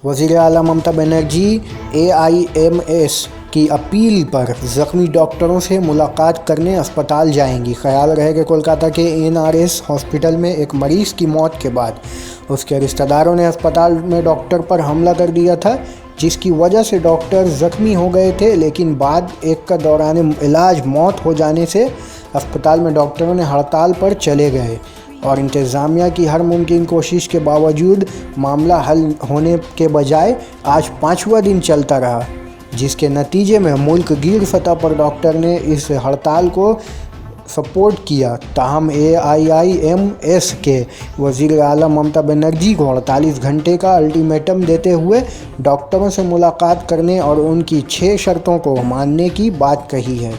वज़ीर आला ममता बनर्जी AIMS की अपील पर ज़ख्मी डॉक्टरों से मुलाकात करने अस्पताल जाएंगी। ख्याल रहे कि कोलकाता के NRS हॉस्पिटल में एक मरीज़ की मौत के बाद उसके रिश्तेदारों ने अस्पताल में डॉक्टर पर हमला कर दिया था, जिसकी वजह से डॉक्टर ज़ख्मी हो गए थे। लेकिन बाद एक का दौरान इलाज मौत हो जाने से अस्पताल में डॉक्टरों ने हड़ताल पर चले गए और इंतज़ामिया की हर मुमकिन कोशिश के बावजूद मामला हल होने के बजाय आज 5वां दिन चलता रहा, जिसके नतीजे में मुल्क गिर सतह पर डॉक्टर ने इस हड़ताल को सपोर्ट किया। ताहम AIIMS के वज़ीर आला ममता बनर्जी को 48 घंटे का अल्टीमेटम देते हुए डॉक्टरों से मुलाकात करने और उनकी 6 शर्तों को मानने की बात कही है,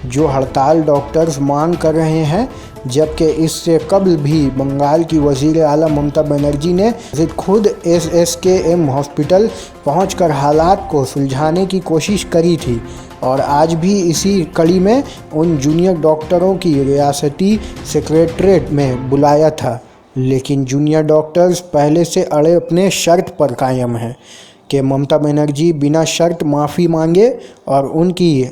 जो हड़ताल डॉक्टर्स मांग कर रहे हैं। जबकि इससे कबल भी बंगाल की वज़ीर आला ममता बनर्जी ने खुद SSKM हॉस्पिटल पहुंचकर हालात को सुलझाने की कोशिश करी थी और आज भी इसी कड़ी में उन जूनियर डॉक्टरों की रियासती सेक्रेटरीट में बुलाया था। लेकिन जूनियर डॉक्टर्स पहले से अड़े अपने शर्त पर कायम हैं कि ममता बनर्जी बिना शर्त माफ़ी मांगे और उनकी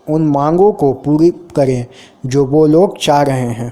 उन मांगों को पूरी करें जो वो लोग चाह रहे हैं।